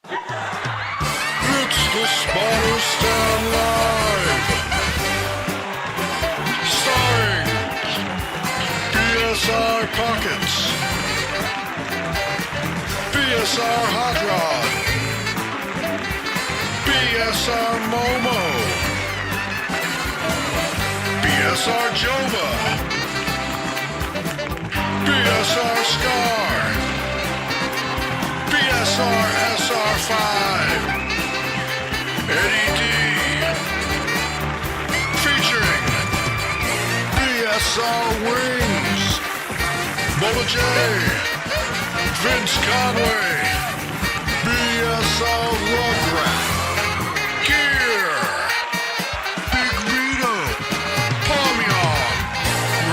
It's the Spotter Stand Live, starring BSR Pockets, BSR Hot Rod, BSR Momo, BSR Jova, BSR Scar, BSR SR5, Eddie D, featuring BSR Wings, Bubba J, Vince Conway, BSR Rugrat, Gear, Big Vito, Palmion,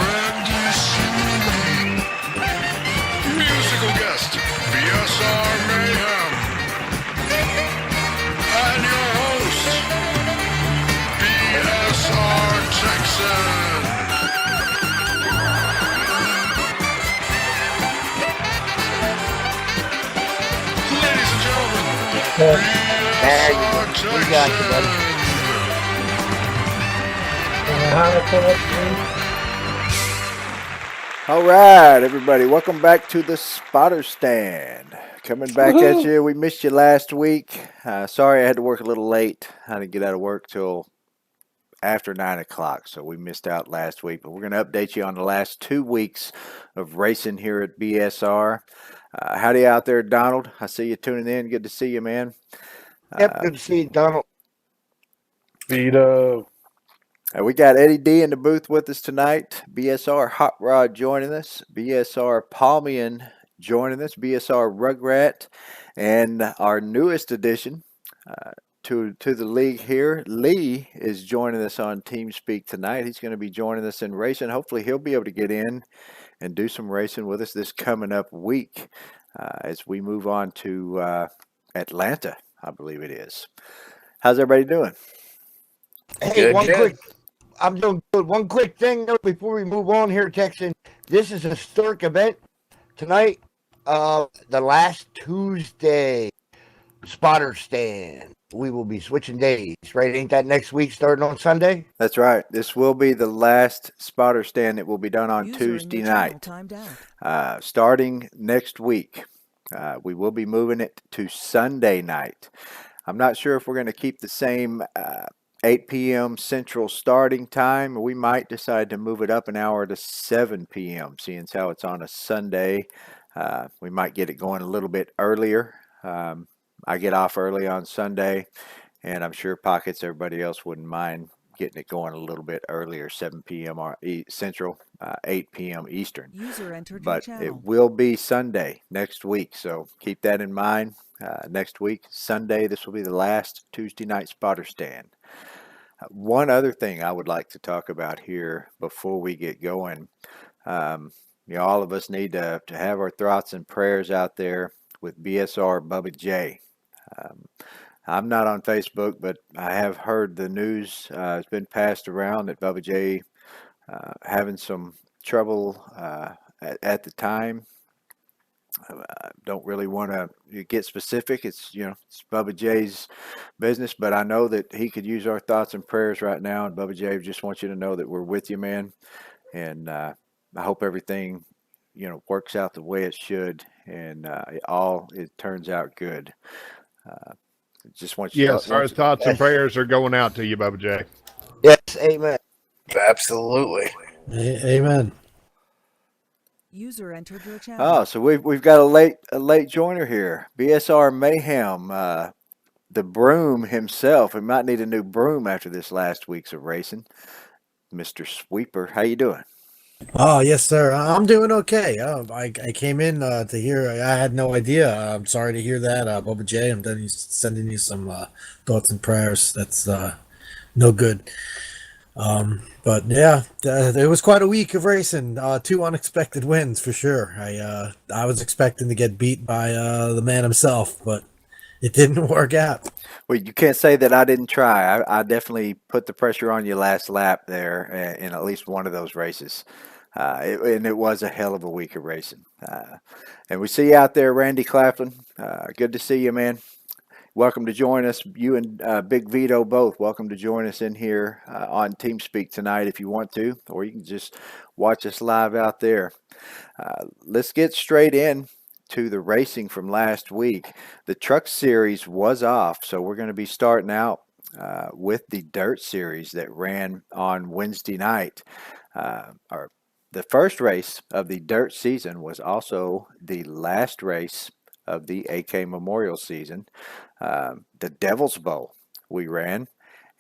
Randy Seeley, musical guest, BSR Mayhem, and your host, BSR Texan. Ladies and gentlemen, There BSR you go. We got you, buddy. All right, everybody, welcome back to the Spotter Stand. Coming back at you. We missed you last week. Sorry I had to work a little late. I didn't get out of work till after 9 o'clock, so we missed out last week. But we're going to update you on the last 2 weeks of racing here at BSR. Howdy out there, Donald. I see you tuning in. Good to see you, man. Yep, good to see you, Donald. Vito. We got Eddie D in the booth with us tonight. BSR Hot Rod joining us. BSR Palmian joining us. BSR Rugrat. And our newest addition to the league here, Lee, is joining us on TeamSpeak tonight. He's going to be joining us in racing. Hopefully he'll be able to get in and do some racing with us this coming up week as we move on to Atlanta, I believe it is. How's everybody doing? Hey, I'm doing good. One quick thing though before we move on here, Texan. This is a historic event tonight. The last Tuesday Spotter Stand. We will be switching days, right? Ain't that next week starting on Sunday? That's right. This will be the last Spotter Stand that will be done on Tuesday night. Starting next week, we will be moving it to Sunday night. I'm not sure if we're going to keep the same 8 p.m. Central starting time. We might decide to move it up an hour to 7 p.m., seeing as how it's on a Sunday. We might get it going a little bit earlier. I get off early on Sunday, and I'm sure Pockets, everybody else wouldn't mind getting it going a little bit earlier, 7 p.m. Central, 8 p.m. Eastern. But it will be Sunday next week, so keep that in mind. Next week, Sunday, this will be the last Tuesday night Spotter Stand. One other thing I would like to talk about here before we get going. All of us need to have our thoughts and prayers out there with BSR Bubba J. I'm not on Facebook, but I have heard the news has been passed around that Bubba J having some trouble at the time. Don't really want to get specific. It's Bubba J's business, but I know that he could use our thoughts and prayers right now. And Bubba J, just want you to know that we're with you, man. And I hope everything works out the way it should, and it turns out good. Just want you. Yes, our thoughts and prayers are going out to you, Bubba J. Yes, amen. Absolutely. Amen. User entered your channel. Oh, so we've got a late joiner here. BSR Mayhem, the broom himself. We might need a new broom after this last week's of racing. Mr. Sweeper, how you doing? Oh, yes, sir. I'm doing okay. I came in to hear. I had no idea. I'm sorry to hear that, Bubba J. I'm sending you some thoughts and prayers. That's no good. But yeah, it was quite a week of racing. 2 unexpected wins for sure. I was expecting to get beat by the man himself, but it didn't work out. Well, you can't say that I didn't try. I definitely put the pressure on you last lap there in at least one of those races. And it was a hell of a week of racing. And we see you out there, Randy Claflin. Good to see you, man. welcome to join us. You and Big Vito both, welcome to join us in here on TeamSpeak tonight if you want to, or you can just watch us live out there. Let's get straight in to the racing from last week. The Truck Series was off, so we're going to be starting out with the Dirt Series that ran on Wednesday night. The first race of the Dirt season was also the last race of the AK Memorial season. The Devil's Bowl we ran.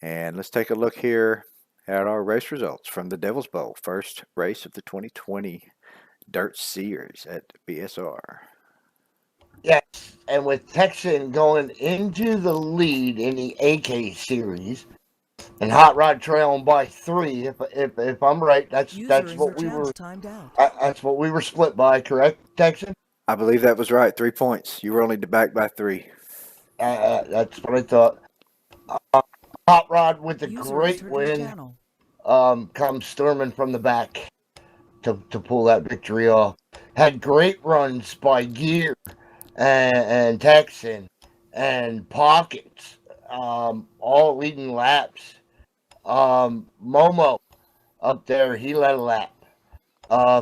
And let's take a look here at our race results from the Devil's Bowl. First race of the 2020 Dirt Series at BSR. Yes, and with Texan going into the lead in the AK series, and Hot Rod trailing by 3. If I'm right, that's what we were. That's what we were split by, correct, Texan? I believe that was right. 3 points. You were only back by 3. That's what I thought. Hot Rod with a great win. Comes storming from the back to pull that victory off. Had great runs by Gear and Texan and Pockets, all leading laps. Momo up there, he led a lap.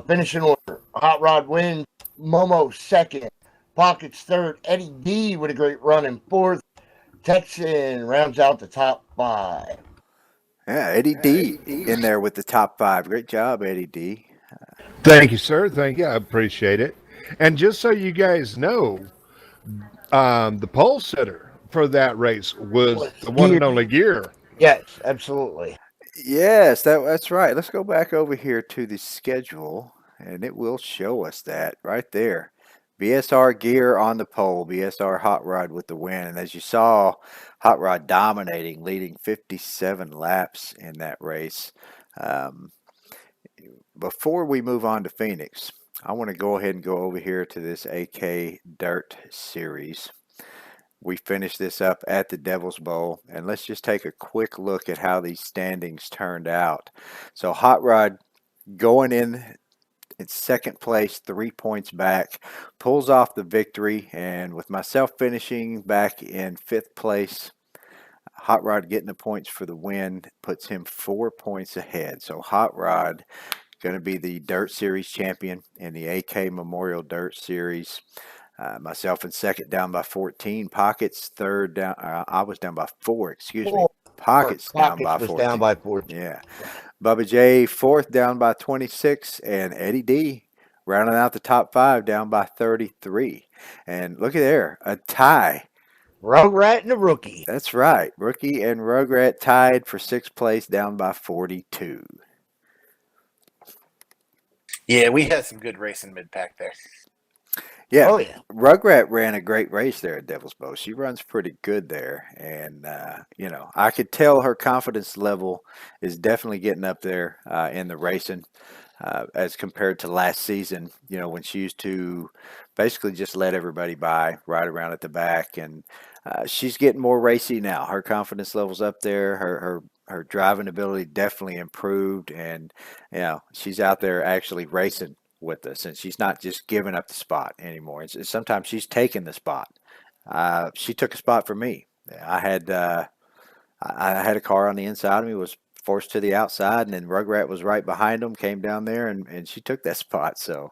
Finishing order: Hot Rod wins, Momo second, Pockets third, Eddie D with a great run in fourth. Texan rounds out the top 5. Yeah, Eddie D in there with the top 5. Great job, Eddie D. Thank you, sir. Thank you. I appreciate it. And just so you guys know, the pole sitter for that race was the one and only Gear. Yes, absolutely. Yes, that's right. Let's go back over here to the schedule, and it will show us that right there. BSR Gear on the pole, BSR Hot Rod with the win. And as you saw, Hot Rod dominating, leading 57 laps in that race. Before we move on to Phoenix, I want to go ahead and go over here to this AK Dirt Series. We finished this up at the Devil's Bowl, and let's just take a quick look at how these standings turned out. So Hot Rod going in second place, 3 points back, pulls off the victory, and with myself finishing back in 5th place, Hot Rod getting the points for the win puts him 4 points ahead. So Hot Rod going to be the Dirt Series champion in the AK Memorial Dirt Series. Myself in second, down by 14. Pockets third, down. I was down by 4. Excuse me. Pockets down by 14. Down by 14. Yeah. Bubba J fourth, down by 26, and Eddie D rounding out the top 5, down by 33. And look at there, a tie. Rugrat and a rookie. That's right. Rookie and Rugrat tied for 6th place, down by 42. Yeah, we had some good racing mid-pack there. Yeah. Oh, yeah. Rugrat ran a great race there at Devil's Bowl. She runs pretty good there. And, I could tell her confidence level is definitely getting up there in the racing as compared to last season, when she used to basically just let everybody by right around at the back. And she's getting more racy now. Her confidence level's up there. Her driving ability definitely improved. And, she's out there actually racing with us, and she's not just giving up the spot anymore. Sometimes she's taking the spot. She took a spot for me. I had a car on the inside of me, was forced to the outside, and then Rugrat was right behind him, came down there, and she took that spot. So,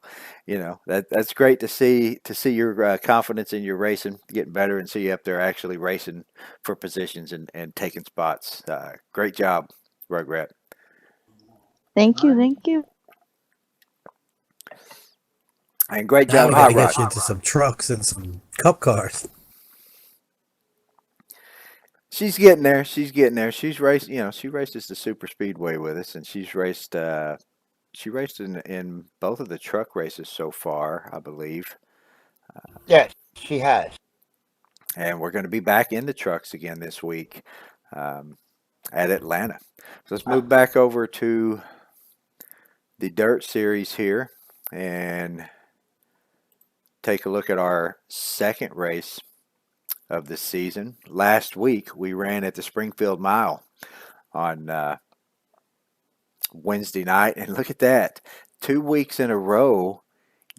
that's great to see your confidence in your racing getting better, and see you up there actually racing for positions and taking spots. Great job, Rugrat. Thank you. And great Now job, we Hot gotta Rod. get you into some trucks and some cup cars. She's getting there. She's raced. She races the super speedway with us, and she's raced. She raced in both of the truck races so far, I believe. Yes, she has. And we're going to be back in the trucks again this week at Atlanta. So let's move back over to the Dirt Series here and take a look at our second race of the season. Last week, we ran at the Springfield Mile on Wednesday night, and look at that. 2 weeks in a row,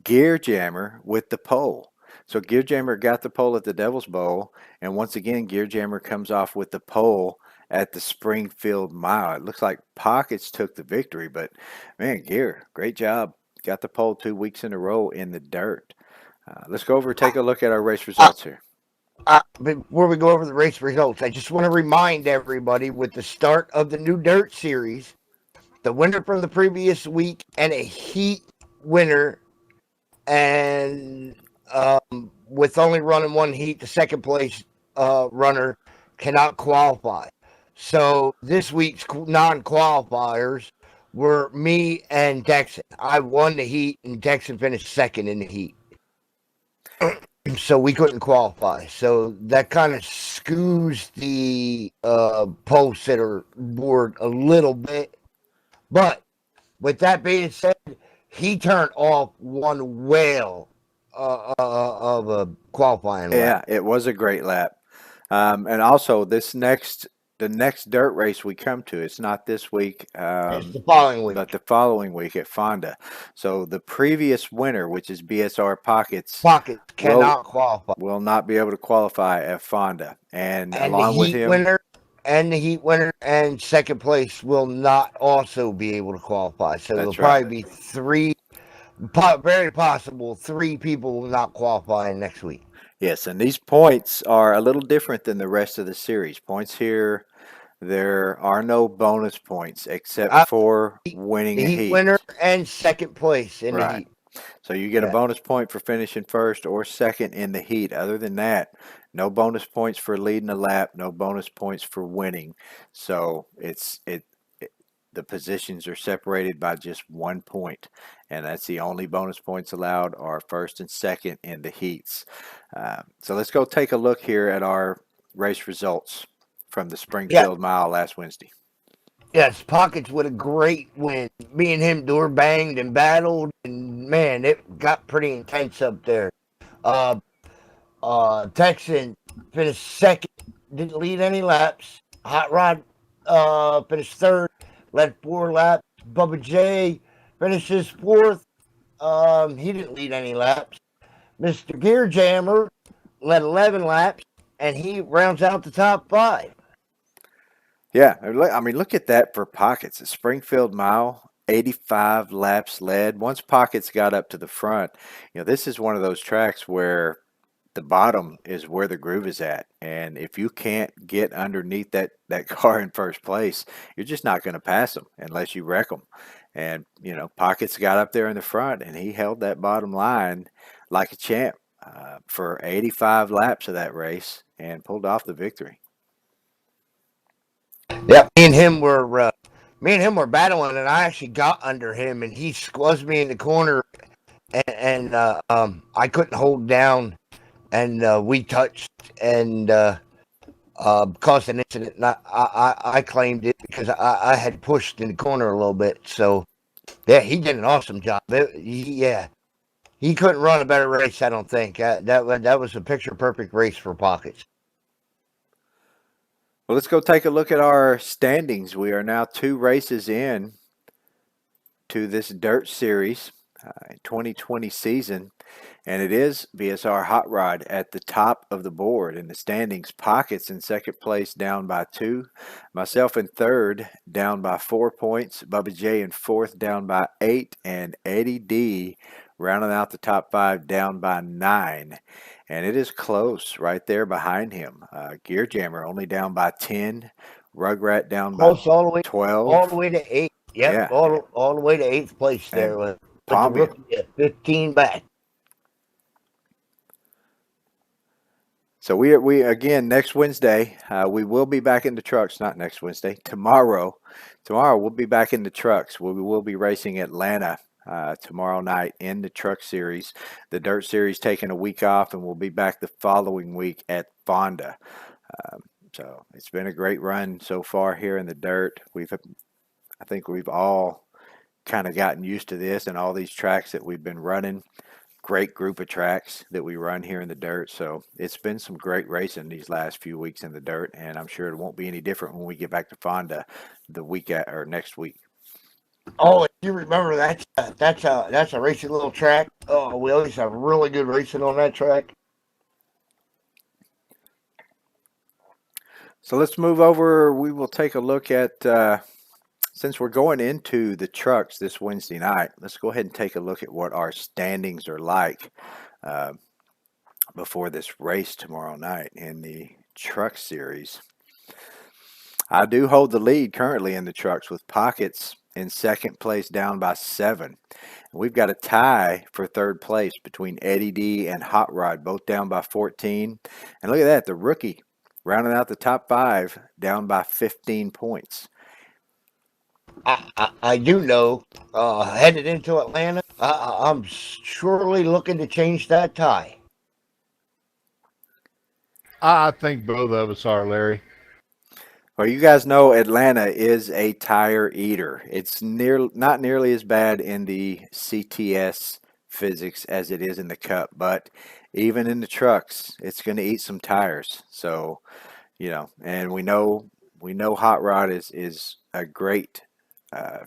Gear Jammer with the pole. So Gear Jammer got the pole at the Devil's Bowl, and once again, Gear Jammer comes off with the pole at the Springfield Mile. It looks like Pockets took the victory, but man, Gear, great job. Got the pole 2 weeks in a row in the dirt. Let's go over and take a look at our race results here. Before we go over the race results, I just want to remind everybody with the start of the new dirt series, the winner from the previous week and a heat winner, and with only running one heat, the second place runner cannot qualify. So this week's non-qualifiers were me and Texan. I won the heat, and Texan finished second in the heat. So we couldn't qualify. So that kind of skews the pole sitter board a little bit. But with that being said, he turned off one whale of a qualifying lap. Yeah, it was a great lap. And also the next dirt race we come to, it's not this week, It's the following week. but the following week at Fonda. So the previous winner, which is BSR Pockets, Cannot qualify. will not be able to qualify at Fonda. And And along the with heat him, winner and second place will not also be able to qualify. So there'll That's right. probably be very possible 3 people will not qualify next week. yes, and these points are a little different than the rest of the series. Points here, there are no bonus points except for winning The a heat heat. winner and second place in the Right. heat. So you get a Yeah. bonus point for finishing first or second in the heat. Other than that, no bonus points for leading a lap, no bonus points for winning. So the positions are separated by just 1 point, and that's the only bonus points allowed are first and second in the heats. So let's go take a look here at our race results from the Springfield Mile last Wednesday. Yes, Pockets with a great win. Me and him door banged and battled, and man, it got pretty intense up there. Texan finished second, didn't lead any laps. Hot Rod finished third, led 4 laps. Bubba J finishes fourth. He didn't lead any laps. Mr. Gear Jammer led 11 laps, and he rounds out the top 5. Yeah, I mean, look at that for Pockets. The Springfield Mile, 85 laps led. Once Pockets got up to the front, this is one of those tracks where the bottom is where the groove is at. And if you can't get underneath that car in first place, you're just not going to pass them unless you wreck them. And, Pockets got up there in the front, and he held that bottom line like a champ for 85 laps of that race and pulled off the victory. Yep, me and him were battling, and I actually got under him, and he squeezed me in the corner, and I couldn't hold down, and we touched and caused an incident. And I claimed it because I had pushed in the corner a little bit. So yeah, he did an awesome job. He couldn't run a better race, I don't think. That was a picture perfect race for Pockets. Well, let's go take a look at our standings. We are now 2 races in to this dirt series 2020 season, and it is BSR Hot Rod at the top of the board in the standings. Pockets in second place, down by 2. Myself in third, down by 4 points. Bubba J in fourth, down by 8, and Eddie D rounding out the top 5, down by 9. And it is close right there behind him. Gear Jammer only down by 10. Rugrat down by Close all the way 12. All the way to 8. Yep, Yeah. all the way to 8th place there with the Palmy. rookie at 15 back. So we again next Wednesday we will be back in the trucks. Not next Wednesday, tomorrow. Tomorrow we'll be back in the trucks. We will be racing Atlanta tomorrow night in the truck series. The dirt series taking a week off, and we'll be back the following week at Fonda. So it's been a great run so far here in the dirt. I think we've all kind of gotten used to this and all these tracks that we've been running. Great group of tracks that we run here in the dirt. So it's been some great racing these last few weeks in the dirt, and I'm sure it won't be any different when we get back to Fonda the week or next week. Oh, you remember that's a racing little track. Oh, we always have really good racing on that track. So let's move over. We will take a look at, since we're going into the trucks this Wednesday night, let's go ahead and take a look at what our standings are like before this race tomorrow night in the truck series. I do hold the lead currently in the trucks with Pockets in second place down by 7. We've got a tie for third place between Eddie D and Hot Rod, both down by 14. And look at that, the rookie rounding out the top 5 down by 15 points. I do know, headed into Atlanta, I'm surely looking to change that tie. I think both of us are, Larry. Well, you guys know Atlanta is a tire eater. It's not nearly as bad in the CTS physics as it is in the Cup, but even in the trucks, it's going to eat some tires. So, and we know Hot Rod is a great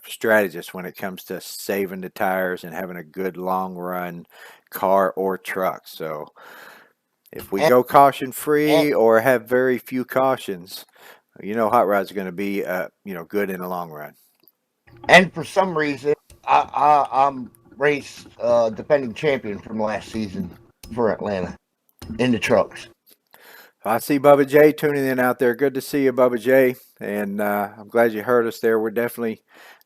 strategist when it comes to saving the tires and having a good long run car or truck. So, if we go caution free or have very few cautions, Hot Rod's going to be, good in the long run. And for some reason, I'm race defending champion from last season for Atlanta in the trucks. I see Bubba J tuning in out there. Good to see you, Bubba J. And I'm glad you heard us there. We're definitely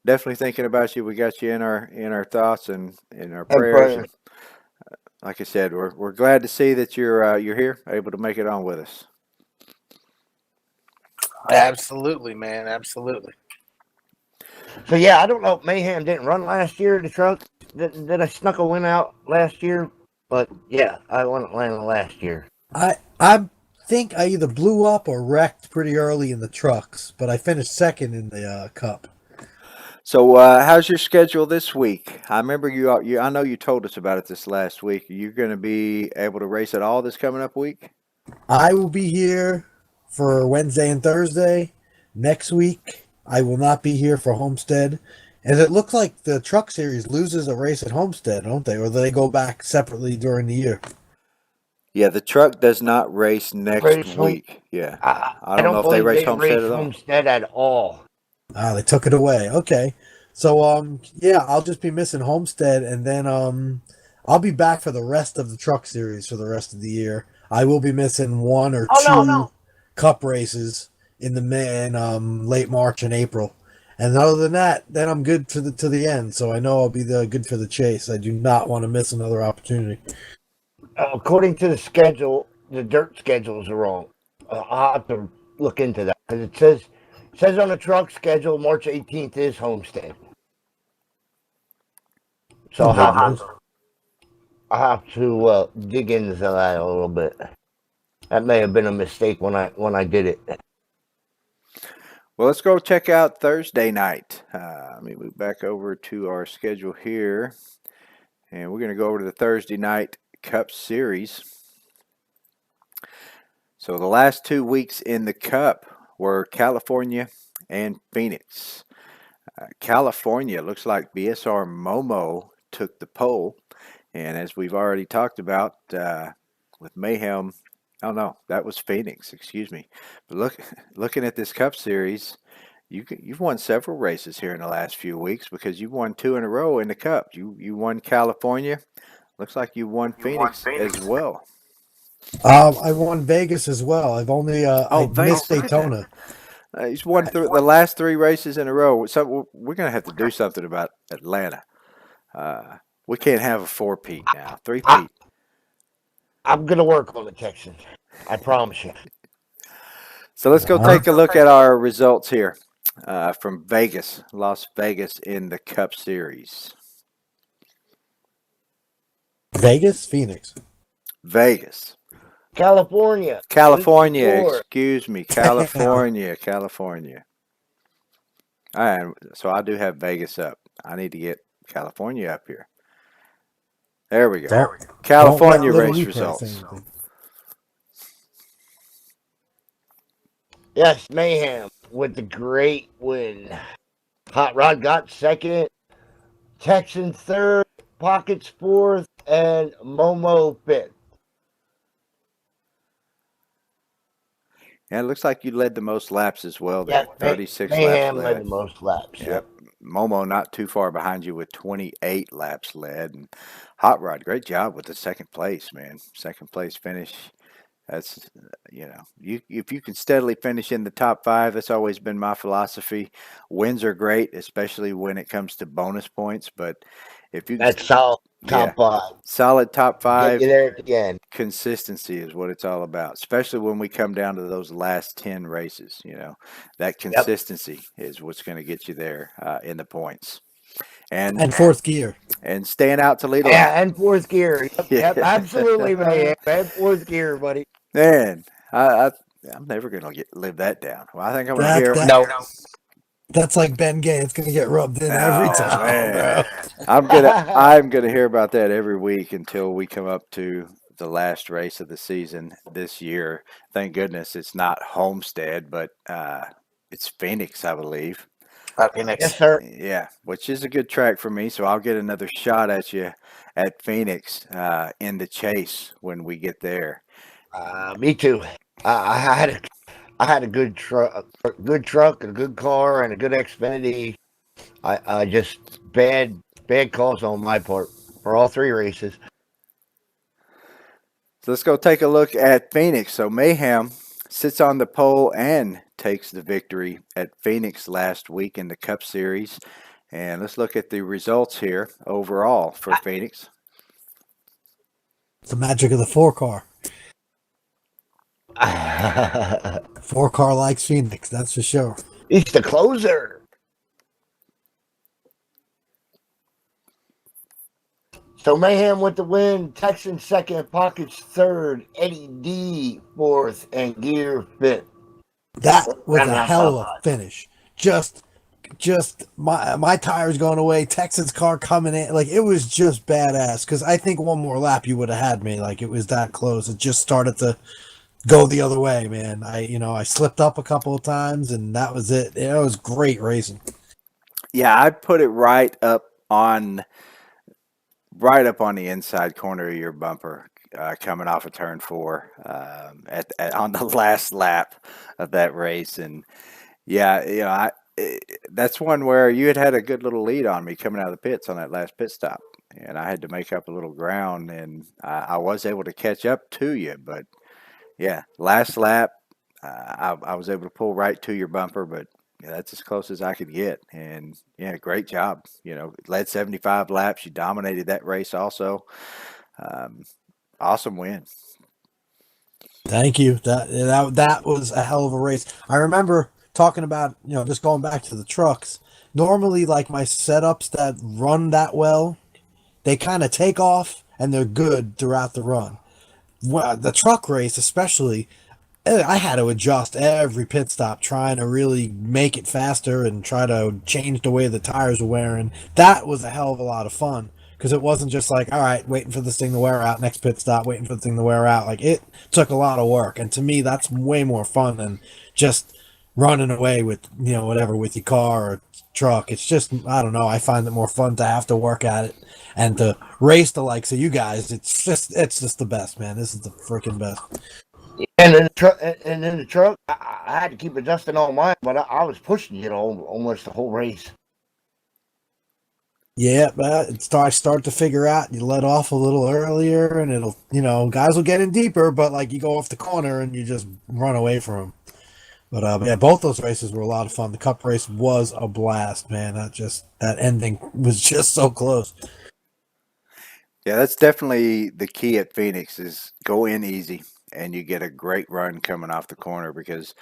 thinking about you. We got you in our thoughts and in our prayers. And, like I said, we're glad to see that you're here, able to make it on with us. Absolutely, man. Absolutely. So yeah, I don't know if Mayhem didn't run last year. The truck did I snuck a win out last year, but yeah, I won Atlanta last year. I think I either blew up or wrecked pretty early in the trucks, but I finished second in the Cup. So how's your schedule this week? I remember you. I know you told us about it this last week. Are you going to be able to race at all this coming up week? I will be here for Wednesday and Thursday. Next week, I will not be here for Homestead. And it looks like the truck series loses a race at Homestead, don't they? Or do they go back separately during the year? Yeah, the truck does not race next week. Yeah. I don't know if they race Homestead at all. They took it away. Okay. So, yeah, I'll just be missing Homestead, and then I'll be back for the rest of the truck series for the rest of the year. I will be missing one or two Cup races in late March and April, and other than that, then I'm good to the end. So I know I'll be good for the chase. I do not want to miss another opportunity. According to the schedule, the dirt schedules are wrong. I'll have to look into that because it says on the truck schedule March 18th is Homestead. So I have to dig into that a little bit. That may have been a mistake when I did it. Well, let's go check out Thursday night. Let me move back over to our schedule here. And we're going to go over to the Thursday night Cup Series. So the last 2 weeks in the Cup were California and Phoenix. California looks like BSR Momo took the pole. And as we've already talked about with Mayhem, oh no, that was Phoenix, excuse me. But looking at this Cup Series, you've won several races here in the last few weeks because you've won 2 in a row in the Cup. You won California. Looks like you won Phoenix as well. I won Vegas as well. I've only I missed Daytona. He's won the last 3 races in a row. So we're going to have to do something about Atlanta. We can't have a 4-peat now. 3-peat. I'm going to work on it, Texans. I promise you. So let's go take a look at our results here from Vegas, Las Vegas in the Cup Series. Vegas, Phoenix. Vegas. California. Excuse me. California. All right, so I do have Vegas up. I need to get California up here. There we go. California race results. Yes, Mayhem with the great win. Hot Rod got second. Texan third. Pockets fourth. And Momo fifth. Yeah, it looks like you led the most laps as well there. Yep, 36 Mayhem laps led led. the most laps. Yep. Momo not too far behind you with 28 laps led. And Hot Rod, great job with the second place, man. Second place finish. That's, if you can steadily finish in the top 5, that's always been my philosophy. Wins are great, especially when it comes to bonus points. But if you That's solid top 5. Solid top Get 5. you there at the end. Consistency is what it's all about, especially when we come down to those last 10 races. That consistency is what's going to get you there in the points. And fourth gear. And staying out Toledo. Yeah, and fourth gear. Yep, absolutely, man. And fourth gear, buddy. Man, I'm never going to live that down. Well, I think I'm going to hear. No. That's like Ben Gay. It's going to get rubbed in every time. Man. Bro. I'm gonna hear about that every week until we come up to the last race of the season this year. Thank goodness it's not Homestead, but it's Phoenix, I believe. Phoenix. Yes, sir. Yeah, which is a good track for me. So I'll get another shot at you at Phoenix in the chase when we get there. Me too. I had a good truck, and a good car, and a good Xfinity. I just bad calls on my part for all 3 races. So let's go take a look at Phoenix. So Mayhem sits on the pole and takes the victory at Phoenix last week in the Cup Series. And let's look at the results here overall for Phoenix. It's the magic of the 4-car. 4-car likes Phoenix, that's for sure. He's the closer. So Mayhem with the win, Texan second, Pockets third, Eddie D fourth, and Gear fifth. That was a hell of a finish. Just my tires going away, Texan's car coming in, like it was just badass. Because I think one more lap you would have had me. Like it was that close. It just started to go the other way, man. I slipped up a couple of times, and that was it. It was great racing. Yeah, I put it right up on the inside corner of your bumper coming off of turn 4 on the last lap of that race. And yeah, that's one where you had a good little lead on me coming out of the pits on that last pit stop, and I had to make up a little ground, and I was able to catch up to you. But yeah, last lap I was able to pull right to your bumper, but that's as close as I could get. And yeah, great job. Led 75 laps. You dominated that race also. Awesome win. Thank you. That was a hell of a race. I remember talking about, just going back to the trucks. Normally, like my setups that run that well, they kind of take off and they're good throughout the run. Well, the truck race especially, I had to adjust every pit stop, trying to really make it faster and try to change the way the tires were wearing. That was a hell of a lot of fun, because it wasn't just like, all right, waiting for this thing to wear out, next pit stop, waiting for the thing to wear out. Like, it took a lot of work, and to me, that's way more fun than just running away with, whatever, with your car or truck. It's just, I don't know, I find it more fun to have to work at it and to race the likes of you guys. It's just the best, man. This is the freaking best. And in the truck, I had to keep adjusting on mine, but I was pushing almost the whole race. Yeah, but I start to figure out you let off a little earlier, and it'll, guys will get in deeper, but like you go off the corner and you just run away from them. But yeah, both those races were a lot of fun. The Cup race was a blast, man. That ending was just so close. Yeah, that's definitely the key at Phoenix is go in easy. And you get a great run coming off the corner because,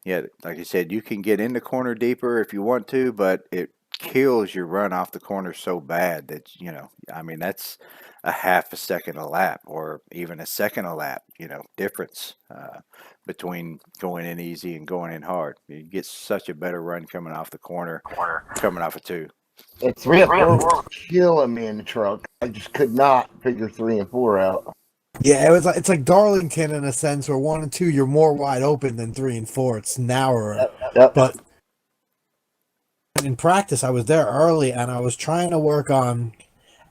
yeah, like I said, you can get in the corner deeper if you want to, but it kills your run off the corner so bad that, that's a half a second a lap or even a second a lap, difference between going in easy and going in hard. You get such a better run coming off the corner, coming off of 2. And 3 and 4 were killing me in the truck. I just could not figure 3 and 4 out. Yeah, it's like Darlington in a sense, where 1 and 2 you're more wide open than 3 and 4. It's narrower, Yep. but in practice, I was there early and I was trying to work on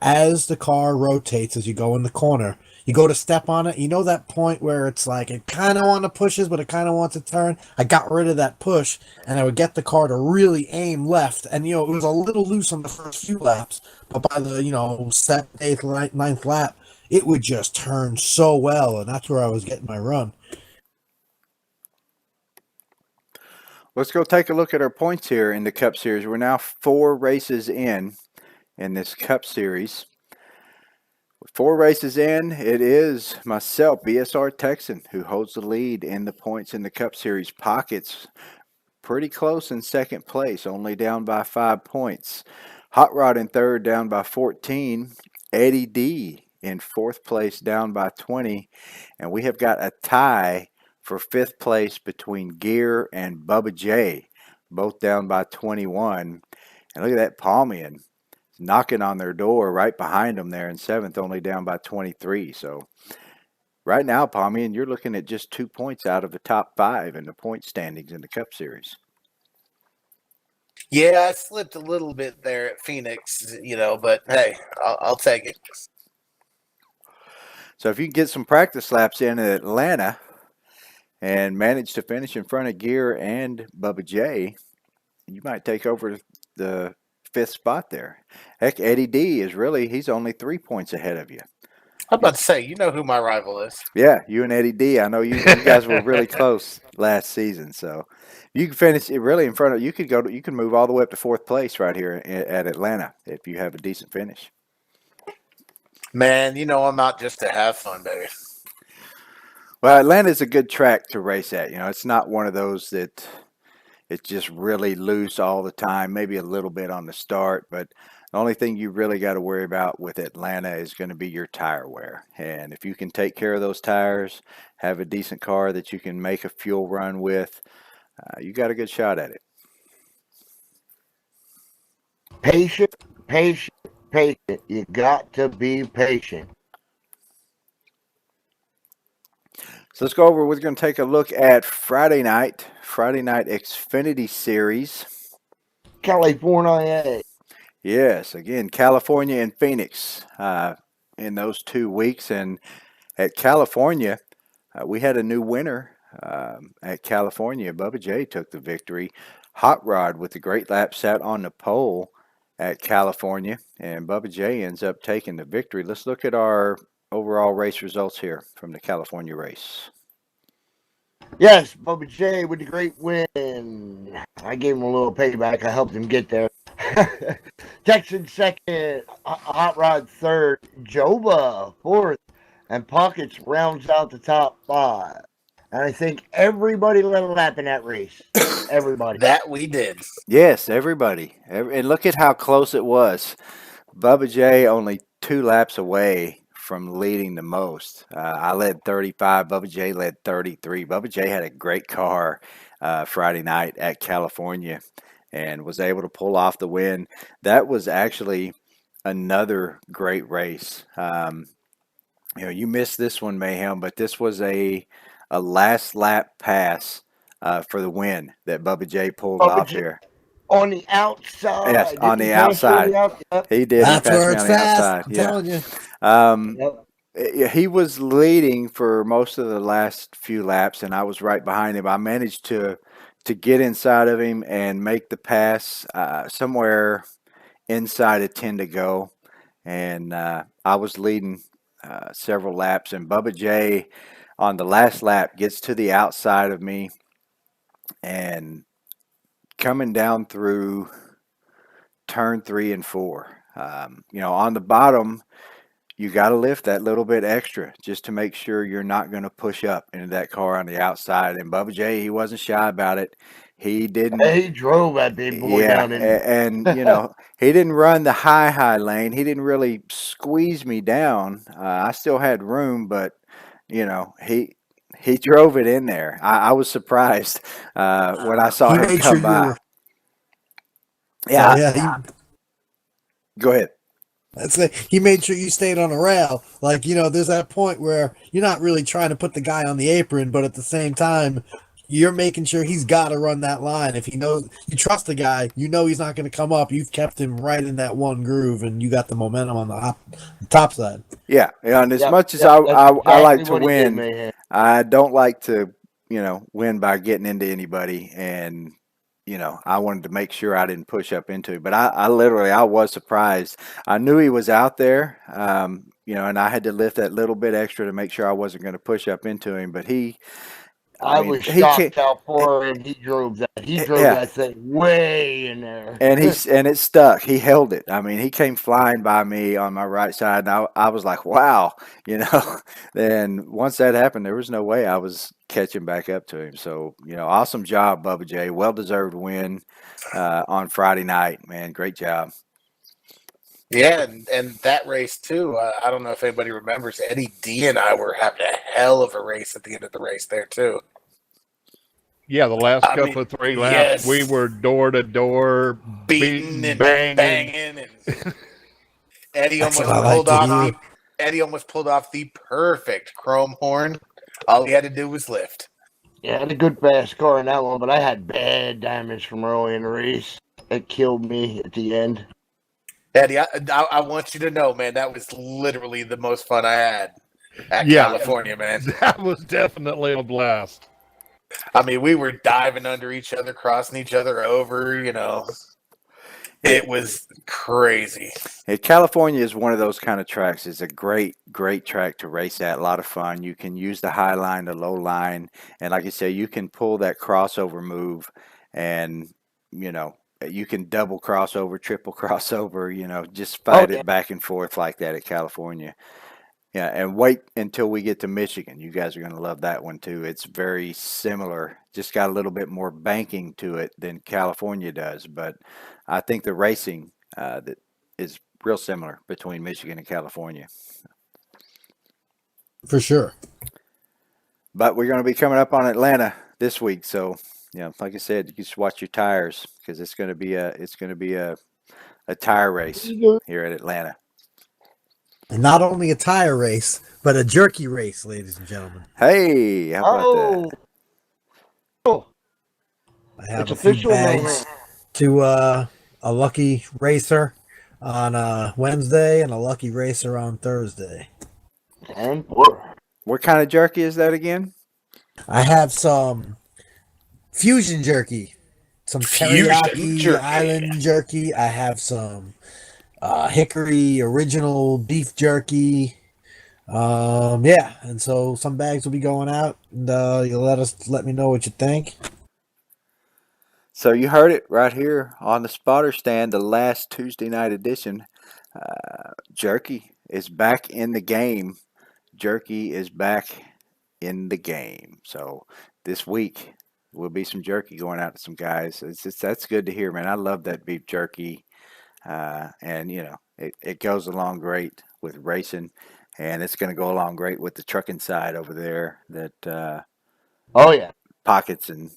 as the car rotates, as you go in the corner, you go to step on it. You know that point where it's like it kind of want to pushes, but it kind of wants to turn. I got rid of that push, and I would get the car to really aim left. And it was a little loose on the first few laps, but by the 7th, 8th, 9th lap, it would just turn so well, and that's where I was getting my run. Let's go take a look at our points here in the Cup Series. We're now 4 races in this Cup Series. With 4 races in, it is myself, BSR Texan, who holds the lead in the points in the Cup Series. Pockets pretty close in second place, only down by 5 points. Hot Rod in third, down by 14. Eddie D in fourth place, down by 20. And we have got a tie for 5th place between Gear and Bubba J, both down by 21. And look at that Palmian knocking on their door right behind them there in 7th, only down by 23. So right now, Palmian, you're looking at just 2 points out of the top 5 in the point standings in the Cup Series. Yeah, I slipped a little bit there at Phoenix, but hey, I'll take it. So if you can get some practice laps in at Atlanta and manage to finish in front of Gear and Bubba J, you might take over the 5th spot there. Heck, Eddie D he's only 3 points ahead of you. I'm about to say, you know who my rival is. Yeah, you and Eddie D. I know you guys were really close last season. So you can finish it really in front of you. You can move all the way up to 4th place right here at Atlanta if you have a decent finish. Man, I'm out just to have fun, baby. Well, Atlanta's a good track to race at. It's not one of those that it's just really loose all the time, maybe a little bit on the start, but the only thing you really got to worry about with Atlanta is going to be your tire wear. And if you can take care of those tires, have a decent car that you can make a fuel run with, you got a good shot at it. Patient, patient, patient. You got to be patient. So let's go over. We're going to take a look at Friday night Xfinity Series. California. Yes, again, California and Phoenix in those 2 weeks. And at California, we had a new winner at California. Bubba J took the victory. Hot Rod with the great lap sat on the pole at California, and Bubba J ends up taking the victory. Let's look at our overall race results here from the California race. Yes, Bubba J with the great win. I gave him a little payback. I helped him get there. Texan second, Hot Rod third, Joba fourth, and Pockets rounds out the top 5. And I think everybody led a lap in that race. Everybody. That we did. Yes, everybody. And look at how close it was. Bubba J only 2 laps away from leading the most. I led 35. Bubba J led 33. Bubba J had a great car Friday night at California and was able to pull off the win. That was actually another great race. You missed this one, Mayhem, but this was a last lap pass for the win that Bubba J pulled off here. On the outside. Yes, on the outside. He did. That's where it's fast. I'm telling you. He was leading for most of the last few laps, and I was right behind him. I managed to get inside of him and make the pass somewhere inside of 10 to go, and I was leading several laps, and Bubba J on the last lap gets to the outside of me and coming down through turn 3 and 4. On the bottom, you got to lift that little bit extra just to make sure you're not going to push up into that car on the outside. And Bubba J, he wasn't shy about it. He didn't. He drove that big boy down in. And he didn't run the high lane. He didn't really squeeze me down. I still had room, but he drove it in there. I was surprised when I saw him come by. Go ahead. That's like he made sure you stayed on a rail. Like, there's that point where you're not really trying to put the guy on the apron, but at the same time, you're making sure he's got to run that line. If he knows you trust the guy, you know he's not going to come up. You've kept him right in that one groove, and you got the momentum on the top side. Yeah, and as Yep, much as yep, I that's like exactly to what he did, win, Mayhem. I don't like to, win by getting into anybody. And, I wanted to make sure I didn't push up into it. But I literally, I was surprised. I knew he was out there, and I had to lift that little bit extra to make sure I wasn't going to push up into him. But I mean, was he can't, shocked how far and he drove that. He drove yeah. that thing way in there. And it stuck. He held it. I mean, he came flying by me on my right side, and I was like, wow, Then once that happened, there was no way I was catching back up to him. So, awesome job, Bubba J. Well-deserved win on Friday night, man. Great job. Yeah, and that race too. I don't know if anybody remembers. Eddie D and I were having a hell of a race at the end of the race there too. Yeah, the last couple of 3 laps, yes. we were door to door, beating and banging, and Eddie That's almost what I like pulled to off. hear. Eddie almost pulled off the perfect chrome horn. All he had to do was lift. Yeah, I had a good fast car in that one, but I had bad damage from early in the race. It killed me at the end. Eddie, I want you to know, man, that was literally the most fun I had at California, man. That was definitely a blast. I mean, we were diving under each other, crossing each other over, It was crazy. Hey, California is one of those kind of tracks. It's a great, great track to race at. A lot of fun. You can use the high line, the low line. And like I say, you can pull that crossover move and, you can double crossover, triple crossover, just fight it back and forth like that at California. Yeah, and wait until we get to Michigan. You guys are going to love that one too. It's very similar, just got a little bit more banking to it than California does. But I think the racing that is real similar between Michigan and California. For sure. But we're going to be coming up on Atlanta this week, so like I said, you just watch your tires because it's going to be a tire race here at Atlanta. And not only a tire race, but a jerky race, ladies and gentlemen. Hey, how about that? Oh, I have it's a few official, bags to a lucky racer on Wednesday and a lucky racer on Thursday. And what kind of jerky is that again? I have some fusion jerky, some teriyaki island jerky. I have some hickory original beef jerky. And so some bags will be going out, and you'll let me know what you think. So you heard it right here on the spotter stand, the last Tuesday night edition. Jerky is back in the game. Jerky is back in the game. So this week will be some jerky going out to some guys. That's good to hear, man. I love that beef jerky. And it goes along great with racing, and it's going to go along great with the trucking side over there that Pockets and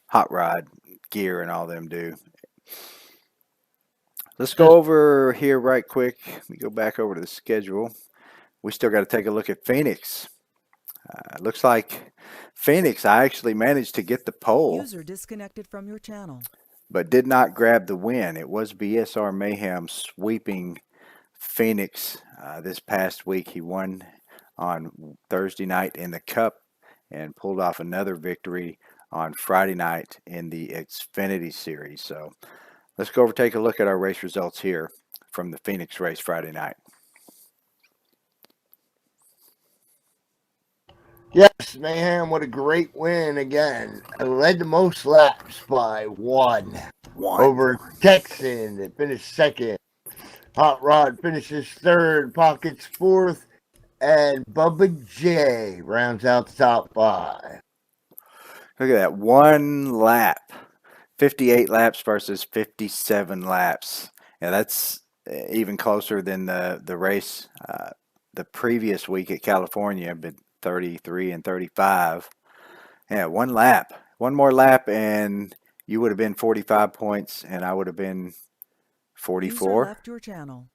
Hot Rod Gear and all them do. Let's go over here right quick. Let me go back over to the schedule. We still got to take a look at Phoenix. Looks like Phoenix, I actually managed to get the pole. User disconnected from your channel. But did not grab the win. It was BSR Mayhem sweeping Phoenix this past week. He won on Thursday night in the Cup and pulled off another victory on Friday night in the Xfinity Series. So let's go over take a look at our race results here from the Phoenix race Friday night. Yes, Mayhem, what a great win again. I led the most laps by one. Over Texan that finished second. Hot Rod finishes third, Pockets fourth, and Bubba J rounds out the top 5. Look at that, 1 lap. 58 laps versus 57 laps. Yeah, that's even closer than the race the previous week at California, but 33 and 35. Yeah, 1 lap. One more lap, and you would have been 45 points, and I would have been 44. User left your channel.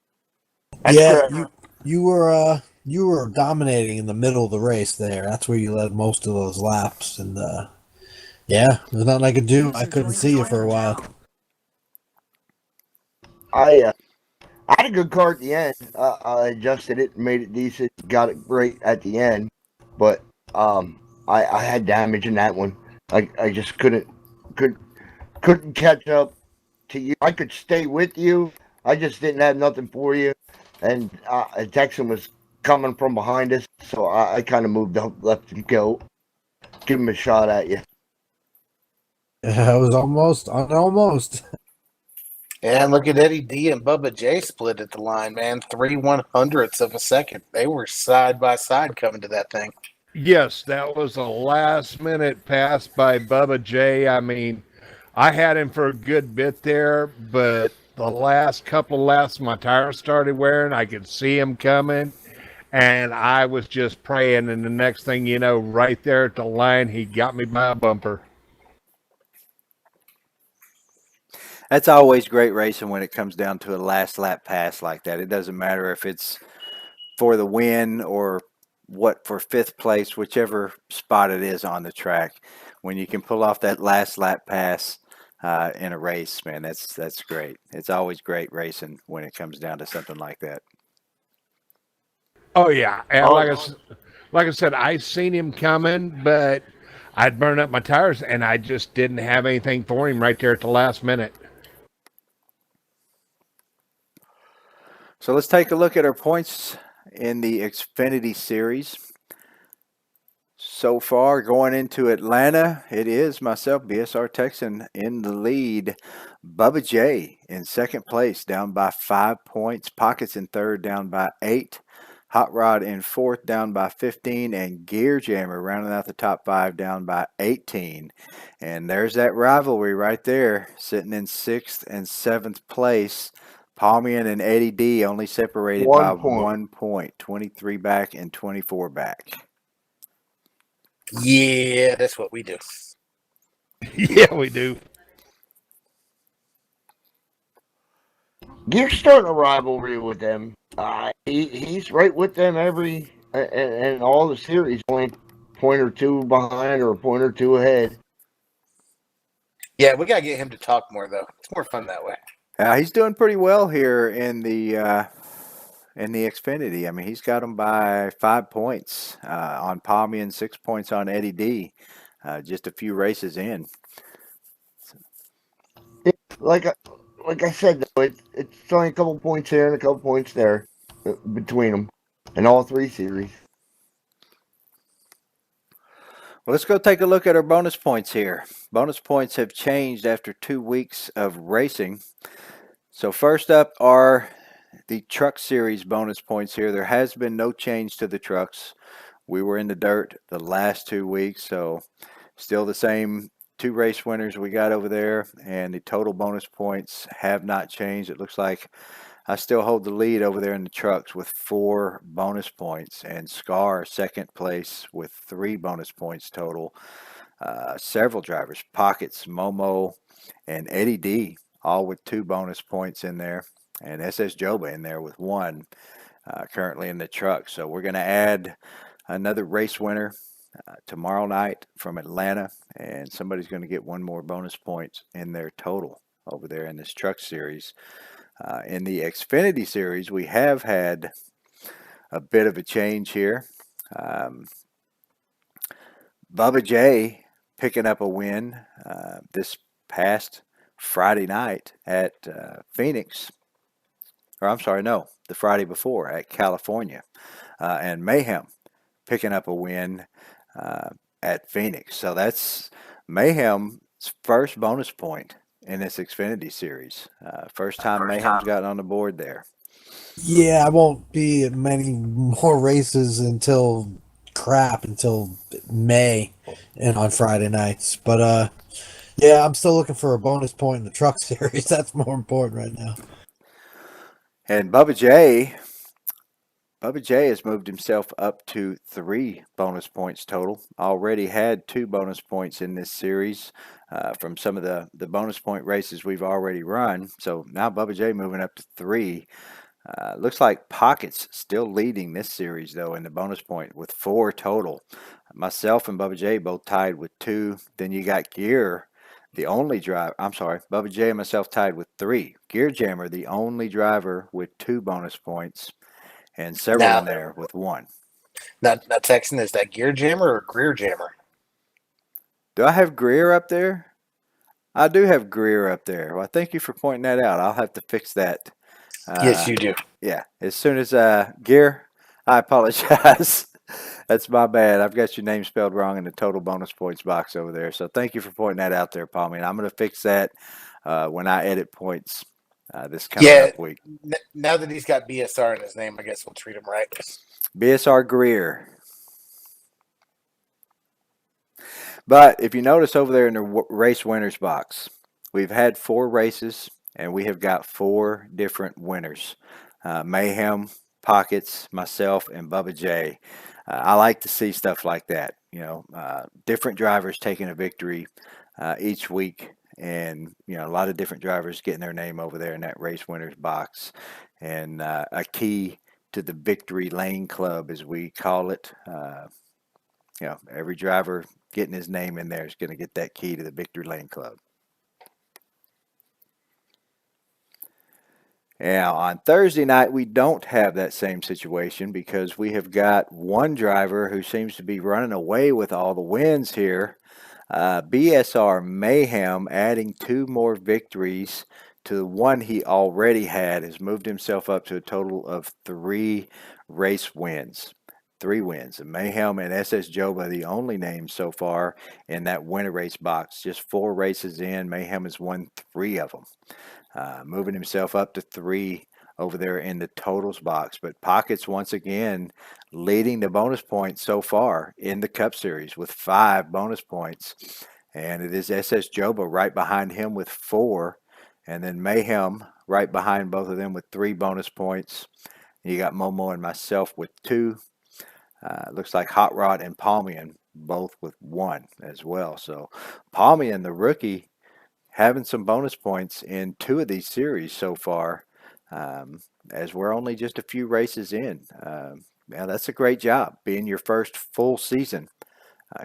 Yeah, you were you were dominating in the middle of the race there. That's where you led most of those laps. And yeah, there's nothing I could do. I couldn't see you for a while. I had a good car at the end. I adjusted it, made it decent, got it great at the end. But I had damage in that one. I just couldn't catch up to you. I could stay with you. I just didn't have nothing for you. And Texan was coming from behind us, so I kind of moved up, left him go, give him a shot at you. I was almost. And look at Eddie D and Bubba J split at the line, man. 3/100ths of a second. They were side by side coming to that thing. Yes, that was a last minute pass by Bubba J. I mean, I had him for a good bit there, but the last couple laps my tires started wearing, I could see him coming, and I was just praying, and the next thing you know, right there at the line, he got me by a bumper. That's always great racing when it comes down to a last lap pass like that. It doesn't matter if it's for the win or for fifth place, whichever spot it is on the track. When you can pull off that last lap pass in a race, man, that's great. It's always great racing when it comes down to something like that. Oh yeah, and like I said, I seen him coming, but I'd burned up my tires, and I just didn't have anything for him right there at the last minute. So let's take a look at our points in the Xfinity Series. So far, going into Atlanta, it is myself, BSR Texan, in the lead. Bubba J in second place, down by 5 points. Pockets in third, down by 8. Hot Rod in fourth, down by 15. And Gear Jammer rounding out the top 5, down by 18. And there's that rivalry right there, sitting in 6th and 7th place. Palmian and Eddie D only separated by 1 point, 23 back and 24 back. Yeah, that's what we do. Yeah, we do. You're starting a rivalry with them. He's right with them and all the series, only a point or two behind or a point or two ahead. Yeah, we gotta get him to talk more though. It's more fun that way. He's doing pretty well here in the Xfinity. I mean, he's got him by 5 points on Palmian, 6 points on Eddie D. Just a few races in. Like I said, though, it's only a couple points here and a couple points there between them in all 3 series. Well, let's go take a look at our bonus points here. Bonus points have changed after 2 weeks of racing. So first up are the Truck Series bonus points here. There has been no change to the trucks. We were in the dirt the last 2 weeks, so still the same 2 race winners we got over there, and the total bonus points have not changed. It looks like I still hold the lead over there in the trucks with 4 bonus points, and Scar second place with 3 bonus points total. Several drivers, Pockets, Momo, and Eddie D, all with 2 bonus points in there, and SS Joba in there with 1 currently in the truck. So we're going to add another race winner tomorrow night from Atlanta, and somebody's going to get 1 more bonus points in their total over there in this Truck Series. In the Xfinity Series, we have had a bit of a change here. Bubba J picking up a win this past Friday night at Phoenix. Or I'm sorry, no, the Friday before at California. And Mayhem picking up a win at Phoenix. So that's Mayhem's first bonus point in this Xfinity Series. First time Mayhem's gotten on the board there. Yeah, I won't be at many more races until May and on Friday nights. But yeah, I'm still looking for a bonus point in the Truck Series. That's more important right now. And Bubba J has moved himself up to 3 bonus points total. Already had 2 bonus points in this series from some of the bonus point races we've already run. So now Bubba J moving up to 3. Looks like Pockets still leading this series, though, in the bonus point with 4 total. Myself and Bubba J both tied with 2. Then you got Gear, the only driver. I'm sorry, Bubba J and myself tied with 3. Gear Jammer, the only driver with 2 bonus points, and several Now- in there with 1. Now, Texan, is that Gear Jammer or Greer Jammer? Do I have Greer up there? I do have Greer up there. Well, thank you for pointing that out. I'll have to fix that. Yes, you do. Yeah, as soon as Gear, I apologize. That's my bad. I've got your name spelled wrong in the total bonus points box over there. So thank you for pointing that out there, Palmy. And I'm going to fix that when I edit points this coming up week. Now that he's got BSR in his name, I guess we'll treat him right. BSR Greer. But if you notice over there in the race winners box, we've had 4 races and we have got 4 different winners. Mayhem, Pockets, myself, and Bubba J. I like to see stuff like that. You know, different drivers taking a victory each week, and you know, a lot of different drivers getting their name over there in that race winners box, and a key to the Victory Lane Club, as we call it. You know, every driver getting his name in there is going to get that key to the Victory Lane Club. Now, on Thursday night, we don't have that same situation because we have got one driver who seems to be running away with all the wins here. BSR Mayhem, adding 2 more victories to the one he already had, has moved himself up to a total of 3 race wins. 3 wins. And Mayhem and SS Joba, the only names so far in that winner race box. Just 4 races in, Mayhem has won 3 of them. Moving himself up to 3 over there in the totals box. But Pockets, once again, leading the bonus points so far in the Cup Series with 5 bonus points. And it is SS Joba right behind him with 4. And then Mayhem right behind both of them with 3 bonus points. You got Momo and myself with 2. Looks like Hot Rod and Palmian both with 1 as well. So Palmian, the rookie, having some bonus points in 2 of these series so far, as we're only just a few races in. Yeah, that's a great job, being your first full season.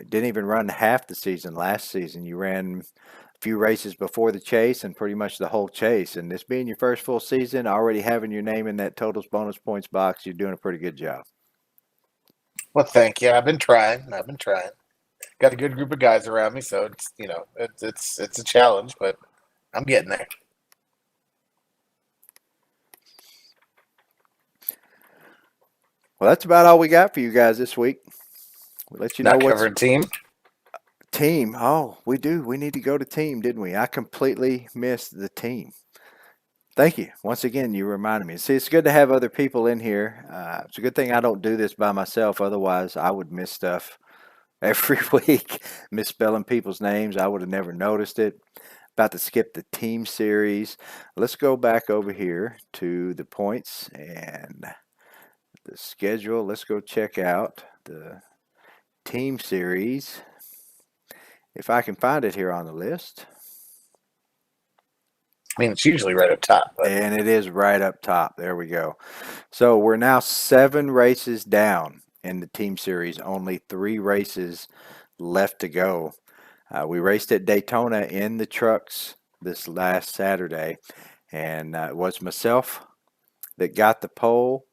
Didn't even run half the season last season. You ran a few races before the chase and pretty much the whole chase. And this being your first full season, already having your name in that totals bonus points box, you're doing a pretty good job. Well, thank you. I've been trying. Got a good group of guys around me, so it's, you know, it's a challenge, but I'm getting there. Well, that's about all we got for you guys this week. We'll let you know what's covering team. Team. Oh, we do. We need to go to team, didn't we? I completely missed the team. Thank you. Once again, you reminded me. See, it's good to have other people in here. It's a good thing I don't do this by myself. Otherwise, I would miss stuff every week, misspelling people's names. I would have never noticed it. About to skip the team series. Let's go back over here to the points and the schedule. Let's go check out the team series. If I can find it here on the list. I mean, it's usually right up top. But. And it is right up top. There we go. So we're now 7 races down in the team series. Only 3 races left to go. We raced at Daytona in the trucks this last Saturday. And it was myself that got the pole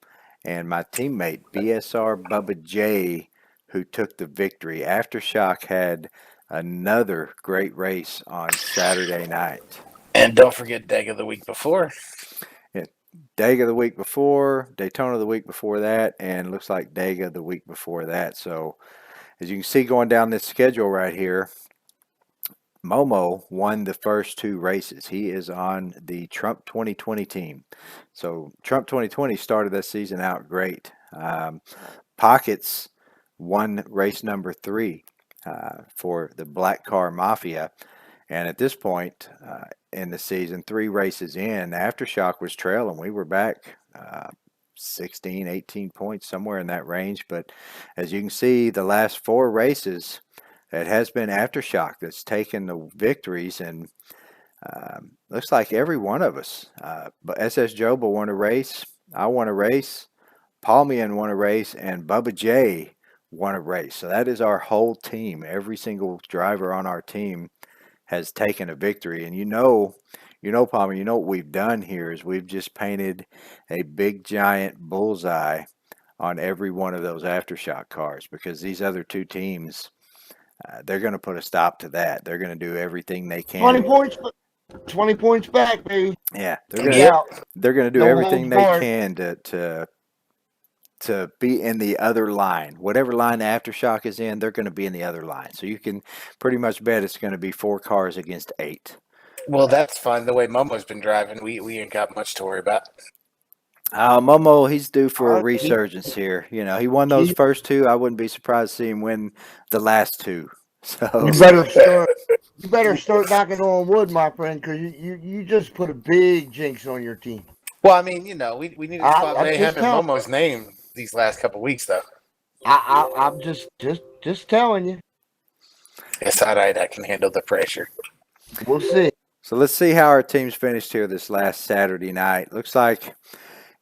and my teammate, BSR Bubba J, who took the victory. Aftershock had another great race on Saturday night. And don't forget Dega the week before. Yeah, Dega the week before, Daytona the week before that, and looks like Dega the week before that. So as you can see going down this schedule right here, Momo won the first 2 races. He is on the Trump 2020 team. So Trump 2020 started this season out great. Pockets won race number 3 for the Black Car Mafia. And at this point in the season, 3 races in, Aftershock was trailing. We were back 16, 18 points, somewhere in that range. But as you can see, the last 4 races, it has been Aftershock that's taken the victories. And looks like every one of us. But SS Joba won a race. I won a race, Palmian won a race, and Bubba J won a race. So that is our whole team. Every single driver on our team has taken a victory. And Palmer, what we've done here is we've just painted a big giant bullseye on every one of those Aftershock cars, because these other two teams, they're going to put a stop to that. They're going to do everything they can. 20 points back, baby. Yeah, they're going to do everything they can to be in the other line. Whatever line Aftershock is in, they're going to be in the other line. So you can pretty much bet it's going to be 4 cars against 8. Well, that's fine. The way Momo's been driving, we ain't got much to worry about. Momo, he's due for a resurgence here. He won those first 2. I wouldn't be surprised to see him win the last 2. So you better start knocking on wood, my friend, because you just put a big jinx on your team. Well, I mean, we need to spot Mayhem and Momo's name these last couple weeks, though. I'm just telling you. It's all right. I can handle the pressure. We'll see. So let's see how our teams finished here this last Saturday night. Looks like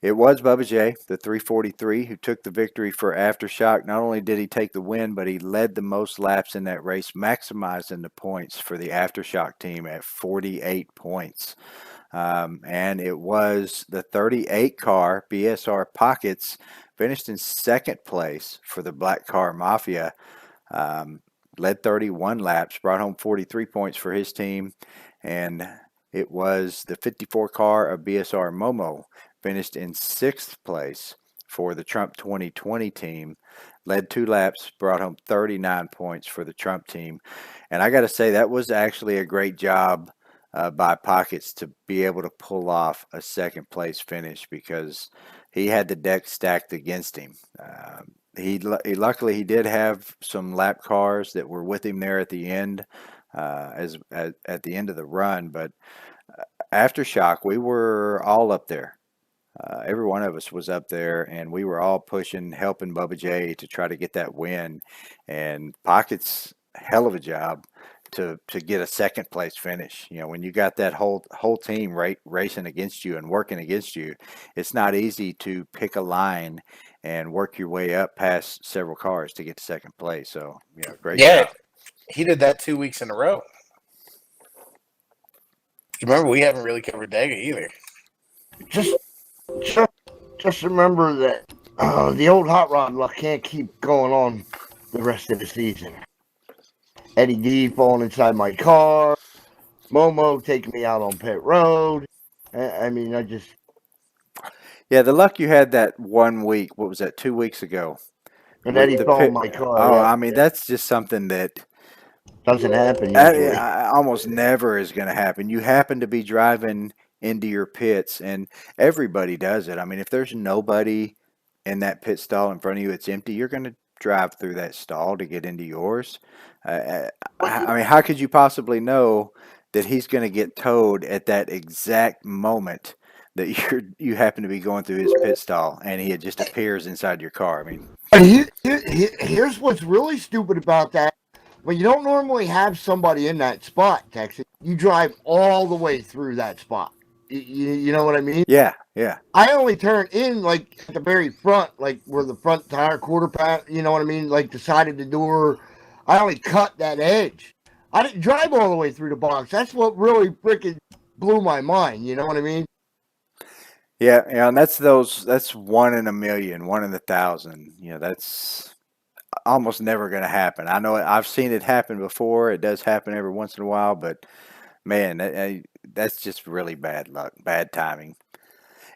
it was Bubba J, the 343, who took the victory for Aftershock. Not only did he take the win, but he led the most laps in that race, maximizing the points for the Aftershock team at 48 points. And it was the 38 car BSR Pockets finished in second place for the Black Car Mafia. Led 31 laps, brought home 43 points for his team. And it was the 54 car of BSR Momo finished in 6th place for the Trump 2020 team. Led 2 laps, brought home 39 points for the Trump team. And I got to say, that was actually a great job by Pockets to be able to pull off a 2nd place finish, because he had the deck stacked against him. Luckily he did have some lap cars that were with him there at the end, at the end of the run. But Aftershock, we were all up there. Every one of us was up there, and we were all pushing, helping Bubba J to try to get that win. And Pockets, hell of a job to get a 2nd place finish. When you got that whole team racing against you and working against you, it's not easy to pick a line and work your way up past several cars to get to 2nd place. So, great job. He did that 2 weeks in a row. Remember, we haven't really covered Dega either. Just remember that the old hot rod luck can't keep going on the rest of the season. Eddie D falling inside my car, Momo taking me out on pit road. I mean, Yeah, the luck you had that 1 week. What was that, 2 weeks ago? And Eddie falling my car. Oh, I mean, that's just something that doesn't happen. Almost never is going to happen. You happen to be driving into your pits, and everybody does it. I mean, if there's nobody in that pit stall in front of you, it's empty, you're going to drive through that stall to get into yours. I mean, how could you possibly know that he's going to get towed at that exact moment that you happen to be going through his pit stall, and he just appears inside your car? I mean, here's what's really stupid about that. When you don't normally have somebody in that spot, Texas, you drive all the way through that spot. You know what I mean? Yeah. I only turn in like at the very front, like where the front tire quarter panel, you know what I mean? Like the side of the door. I only cut that edge. I didn't drive all the way through the box. That's what really freaking blew my mind. You know what I mean? Yeah, and that's 1 in a million, 1 in 1,000. That's almost never going to happen. I know I've seen it happen before. It does happen every once in a while, but man, that's just really bad luck, bad timing.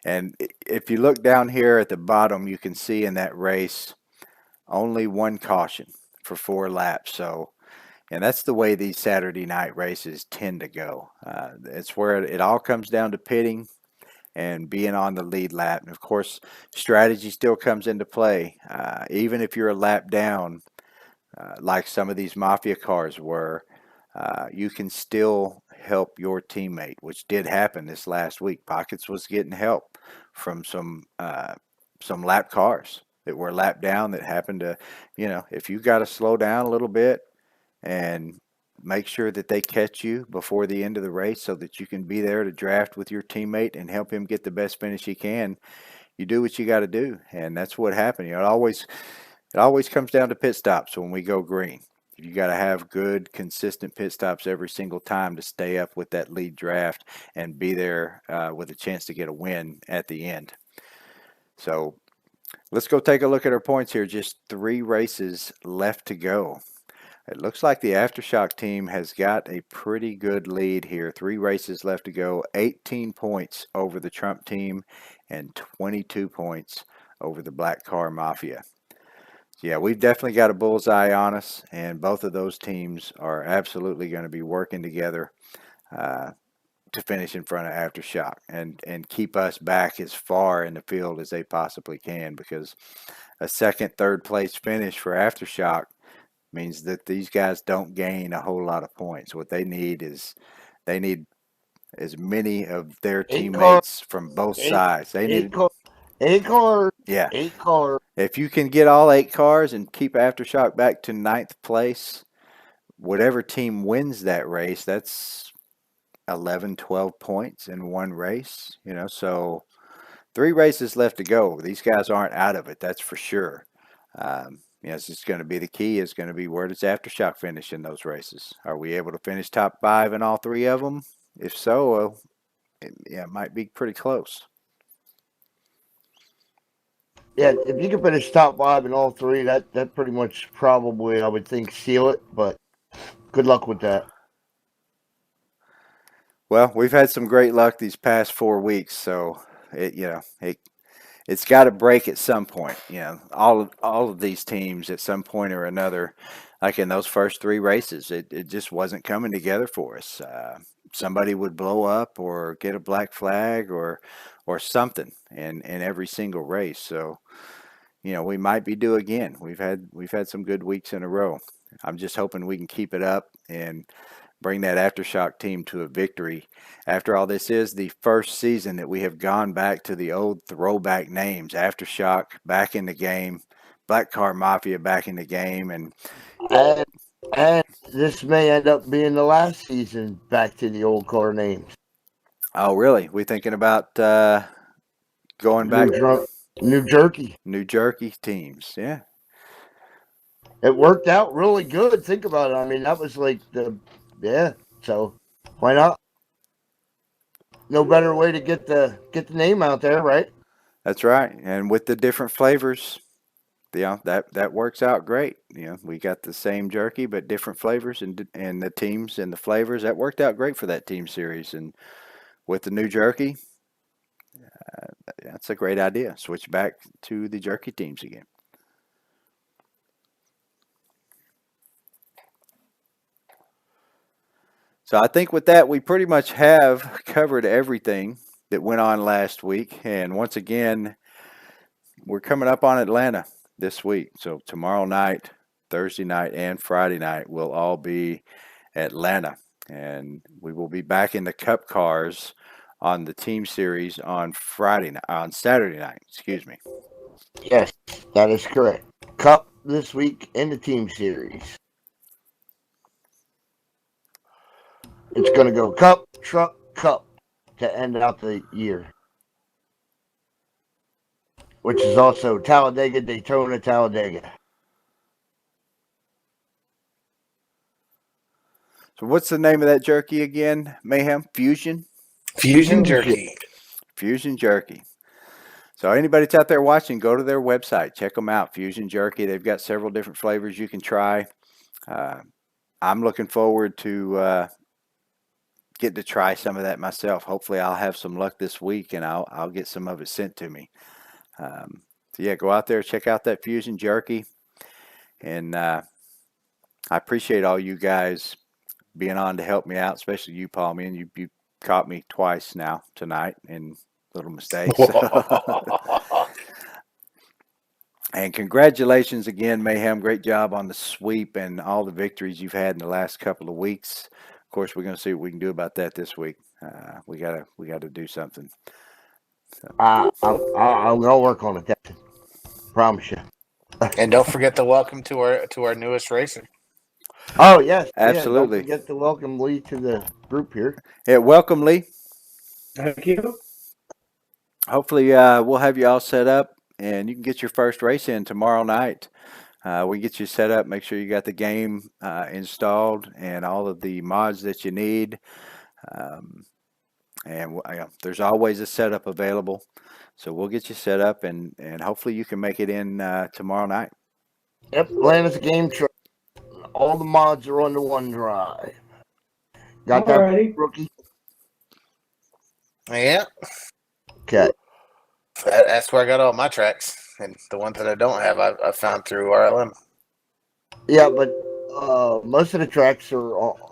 And if you look down here at the bottom, you can see in that race only 1 caution for 4 laps. So, and that's the way these Saturday night races tend to go. It's where it all comes down to pitting and being on the lead lap. And of course, strategy still comes into play. Even if you're a lap down, like some of these Mafia cars were, you can still help your teammate, which did happen this last week. Pockets was getting help from some lap cars that were lap down that happened to, if you got to slow down a little bit and make sure that they catch you before the end of the race so that you can be there to draft with your teammate and help him get the best finish he can. you do what you got to do, and that's what happened. You know, it always comes down to pit stops when we go green. You got to have good, consistent pit stops every single time to stay up with that lead draft and be there with a chance to get a win at the end. So let's go take a look at our points here. Just 3 races left to go. It looks like the Aftershock team has got a pretty good lead here. 3 races left to go, 18 points over the Trump team and 22 points over the Black Car Mafia. Yeah, we've definitely got a bullseye on us, and both of those teams are absolutely going to be working together to finish in front of Aftershock and keep us back as far in the field as they possibly can, because a second, third place finish for Aftershock means that these guys don't gain a whole lot of points. What they need is they need as many of their teammates from both sides. They need 8 cars. Yeah. 8 cars. If you can get all 8 cars and keep Aftershock back to 9th place, whatever team wins that race, that's 11, 12 points in one race, you know. So 3 races left to go. These guys aren't out of it, that's for sure. It's just going to be the key is going to be where does Aftershock finish in those races? Are we able to finish top 5 in all 3 of them? If so, it might be pretty close. Yeah, if you can finish top 5 in all 3, that pretty much probably, I would think, seal it. But good luck with that. Well, we've had some great luck these past 4 weeks, so it's got to break at some point. You know, all of these teams at some point or another, like in those first 3 races, it just wasn't coming together for us. Somebody would blow up or get a black flag or something in every single race. So, you know, we might be due again. We've had some good weeks in a row. I'm just hoping we can keep it up and bring that Aftershock team to a victory. After all, this is the first season that we have gone back to the old throwback names. Aftershock back in the game, Black Car Mafia back in the game, and this may end up being the last season back to the old car names. Oh, really? We thinking about going back? New Jerky teams, yeah. It worked out really good. Think about it. I mean, that was like so why not? No better way to get the name out there, right? That's right. And with the different flavors, that works out great. You know, we got the same jerky but different flavors and the teams and the flavors. That worked out great for that team series. And with the new jerky, that's a great idea. Switch back to the jerky teams again. So I think with that, we pretty much have covered everything that went on last week. And once again, we're coming up on Atlanta this week. So tomorrow night, Thursday night, and Friday night will all be Atlanta. And we will be back in the Cup cars on the team series on Saturday night, excuse me. Yes, that is correct. Cup this week in the team series. It's going to go Cup, Truck, Cup to end out the year. Which is also Talladega, Daytona, Talladega. So what's the name of that jerky again, Mayhem? Fusion Jerky. Fusion Jerky. So anybody that's out there watching, go to their website. Check them out, Fusion Jerky. They've got several different flavors you can try. I'm looking forward to get to try some of that myself. Hopefully I'll have some luck this week and I'll get some of it sent to me. So yeah, go out there, check out that Fusion Jerky. And I appreciate all you guys being on to help me out, especially you, Paul. Man, you caught me twice now tonight in little mistakes. And congratulations again, Mayhem. Great job on the sweep and all the victories you've had in the last couple of weeks. Of course, we're going to see what we can do about that this week. We gotta do something. So. I'll work on it. Captain. Promise you. And don't forget to welcome to our newest racer. Oh yes, absolutely. Yeah, don't forget to welcome Lee to the group here. Yeah, welcome, Lee. Thank you. hopefully we'll have you all set up and you can get your first race in tomorrow night. We get you set up, make sure you got the game installed and all of the mods that you need. There's always a setup available. So we'll get you set up and hopefully you can make it in tomorrow night. Yep, Atlanta's game truck. All the mods are on the OneDrive. Got that, Alrighty. rookie? Yeah, Okay. that's where I got all my tracks, and the ones that I don't have, I found through RLM. Yeah, but most of the tracks are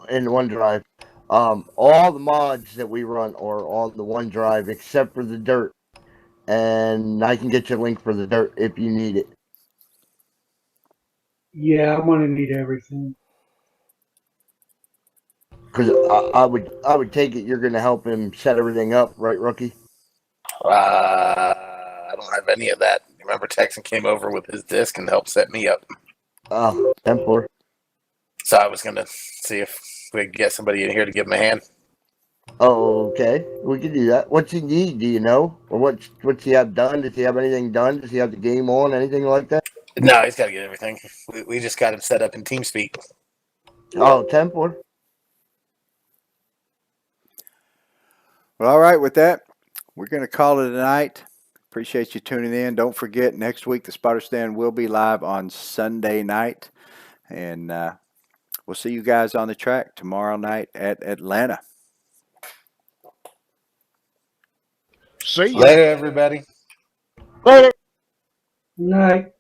in OneDrive. All the mods that we run are on the OneDrive except for the dirt. And I can get you a link for the dirt if you need it. Yeah, I'm gonna need everything. Because I would take it you're going to help him set everything up, right, rookie? I don't have any of that. Remember, Texan came over with his disc and helped set me up. Oh, Templar. So I was gonna see if we could get somebody in here to give him a hand. Oh, okay. We can do that. What's he need? Do you know? Or what's he have done? Does he have anything done? Does he have the game on? Anything like that? No, he's got to get everything. We just got him set up in TeamSpeak. Oh, Templar. Well, all right, with that, we're going to call it a night. Appreciate you tuning in. Don't forget, next week the Spotter Stand will be live on Sunday night. And we'll see you guys on the track tomorrow night at Atlanta. See you. Later, everybody. Later. Night.